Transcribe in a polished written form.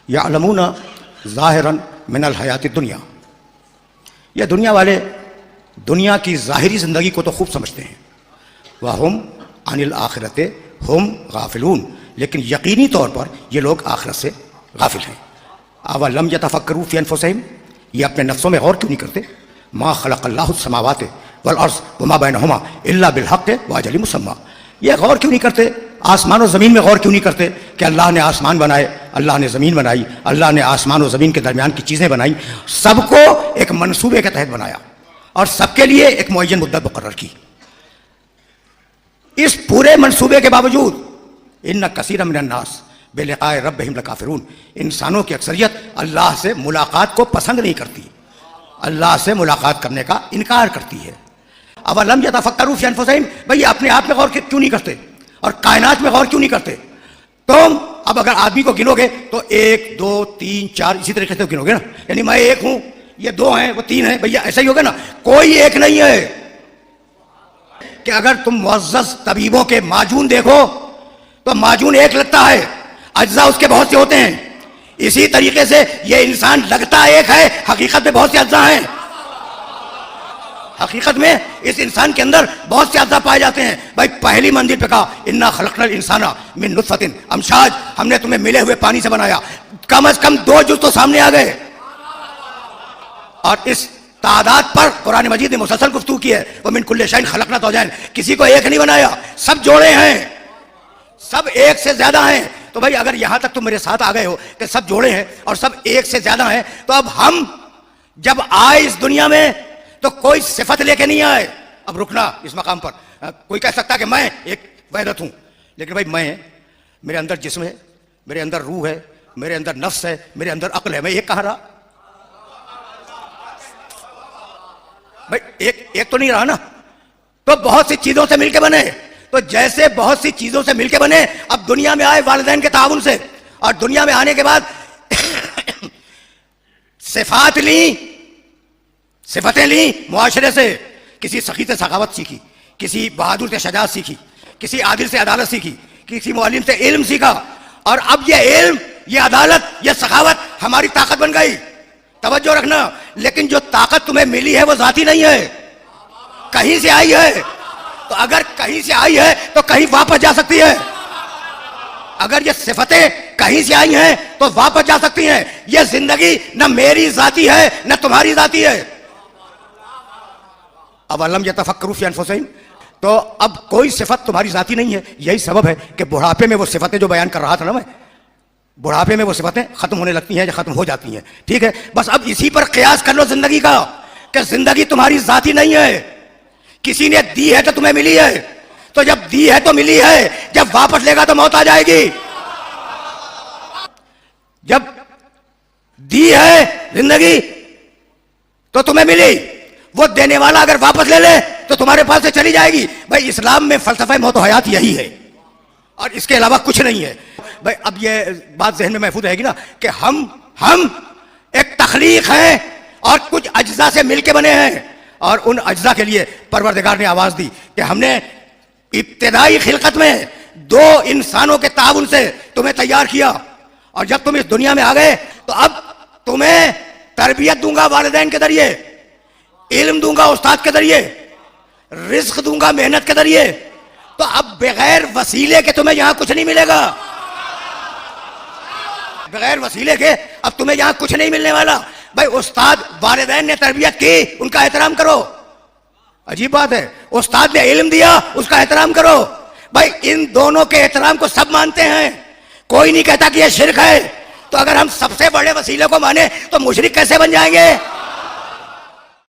یعلمون ظاہرا من الحیات الدنیا، یہ دنیا والے دنیا کی ظاہری زندگی کو تو خوب سمجھتے ہیں، وَهُمْ عَنِ الْآخِرَةِ هُمْ غافلون، لیکن یقینی طور پر یہ لوگ آخرت سے غافل ہیں۔ اولم یتفکروا فی انفسہم، یہ اپنے نفسوں میں غور کیوں نہیں کرتے؟ ما خلق اللہ السماوات والارض وما بینہما الا بالحق واجل مسمی، یہ غور کیوں نہیں کرتے؟ آسمان و زمین میں غور کیوں نہیں کرتے کہ اللہ نے آسمان بنائے، اللہ نے زمین بنائی، اللہ نے آسمان و زمین کے درمیان کی چیزیں بنائی، سب کو ایک منصوبے کے تحت بنایا اور سب کے لیے ایک معین مدت مقرر کی۔ اس پورے منصوبے کے باوجود ان کثیر من الناس بلقاء ربہم لکافرون، انسانوں کی اکثریت اللہ سے ملاقات کو پسند نہیں کرتی، اللہ سے ملاقات کرنے کا انکار کرتی ہے۔ اولم یتفکروا فی انفسہم، بھئی اپنے آپ میں غور کیوں نہیں کرتے اور کائنات میں غور کیوں نہیں کرتے؟ تم اب اگر آدمی کو گنو گے تو 1 2 3 4 اسی طریقے سے گنو گے نا، یعنی میں 1 ہوں، یہ 2 ہیں، وہ 3 ہیں، بھیا ایسا ہی ہوگا نا، کوئی ایک نہیں ہے۔ کہ اگر تم معزز طبیبوں کے معجون دیکھو تو معجون ایک لگتا ہے، اجزاء اس کے بہت سے ہوتے ہیں، اسی طریقے سے یہ انسان لگتا ایک ہے، حقیقت میں بہت سے اجزاء ہیں، حقیقت میں اس انسان کے اندر بہت سے اجزاء پائے جاتے ہیں۔ بھائی پہلی منزل پہ کہا انا خلقنا الانسان من نطفۃ امشاج، ہم نے تمہیں ملے ہوئے پانی سے بنایا، کم از کم 2 جز تو سامنے آ گئے، اور اس تعداد پر قرآن مجید نے مسلسل گفتگو کی ہے، ومن کل شیء خلقنا زوجین، کسی کو ایک نہیں بنایا، سب جوڑے ہیں، سب ایک سے زیادہ ہیں۔ تو بھائی اگر یہاں تک تم میرے ساتھ آ گئے ہو کہ سب جوڑے ہیں اور سب ایک سے زیادہ ہیں، تو اب ہم جب آئے اس دنیا میں تو کوئی صفت لے کے نہیں آئے۔ اب رکنا اس مقام پر، کوئی کہہ سکتا کہ میں ایک وحدت ہوں، لیکن بھائی میں، میرے اندر جسم ہے، میرے اندر روح ہے، میرے اندر نفس ہے، میرے اندر عقل ہے، میں ایک کہاں رہا؟ بھائی ایک تو نہیں رہا نا، تو بہت سی چیزوں سے مل کے بنے، تو جیسے بہت سی چیزوں سے مل کے بنے، اب دنیا میں آئے والدین کے تعاون سے، اور دنیا میں آنے کے بعد صفات لیں، صفتیں لیں معاشرے سے، کسی سخی سے سخاوت سیکھی، کسی بہادر سے شجاعت سیکھی، کسی عادل سے عدالت سیکھی، کسی معلم سے علم سیکھا، اور اب یہ علم، یہ عدالت، یہ سخاوت ہماری طاقت بن گئی۔ توجہ رکھنا، لیکن جو طاقت تمہیں ملی ہے وہ ذاتی نہیں ہے، کہیں سے آئی ہے، تو اگر کہیں سے آئی ہے تو کہیں واپس جا سکتی ہے، اگر یہ صفتیں کہیں سے آئی ہیں تو واپس جا سکتی ہیں۔ یہ زندگی نہ میری ذاتی ہے نہ تمہاری ذاتی ہے۔ اولم یتفکروا فی انفسہم، تو اب کوئی صفت تمہاری ذاتی نہیں ہے۔ یہی سبب ہے کہ بڑھاپے میں وہ صفتیں جو بیان کر رہا تھا نا میں، بڑھاپے میں وہ صفتیں ختم ہونے لگتی ہیں یا ختم ہو جاتی ہیں، ٹھیک ہے؟ بس اب اسی پر قیاس کر لو زندگی کا، کہ زندگی تمہاری ذاتی نہیں ہے، کسی نے دی ہے تو تمہیں ملی ہے، تو جب دی ہے تو ملی ہے، جب واپس لے گا تو موت آ جائے گی۔ جب دی ہے زندگی تو تمہیں ملی، وہ دینے والا اگر واپس لے لے تو تمہارے پاس سے چلی جائے گی۔ بھائی اسلام میں فلسفہ موت و حیات یہی ہے، اور اس کے علاوہ کچھ نہیں ہے۔ بھائی اب یہ بات ذہن میں محفوظ رہے گی نا کہ ہم ایک تخلیق ہیں اور کچھ اجزاء سے مل کے بنے ہیں، اور ان اجزاء کے لیے پروردگار نے آواز دی کہ ہم نے ابتدائی خلقت میں 2 انسانوں کے تعاون سے تمہیں تیار کیا، اور جب تم اس دنیا میں آ گئے تو اب تمہیں تربیت دوں گا والدین کے ذریعے، علم دوں گا استاد کے ذریعے، رزق دوں گا محنت کے ذریعے، تو اب بغیر وسیلے کے تمہیں یہاں کچھ نہیں ملے گا، بغیر وسیلے کے اب تمہیں یہاں کچھ نہیں ملنے والا۔ بھائی استاد والدین نے تربیت کی، ان کا احترام کرو، عجیب بات ہے، استاد نے علم دیا، اس کا احترام کرو۔ بھائی ان دونوں کے احترام کو سب مانتے ہیں، کوئی نہیں کہتا کہ یہ شرک ہے، تو اگر ہم سب سے بڑے وسیلے کو مانیں تو مشرک کیسے بن جائیں گے؟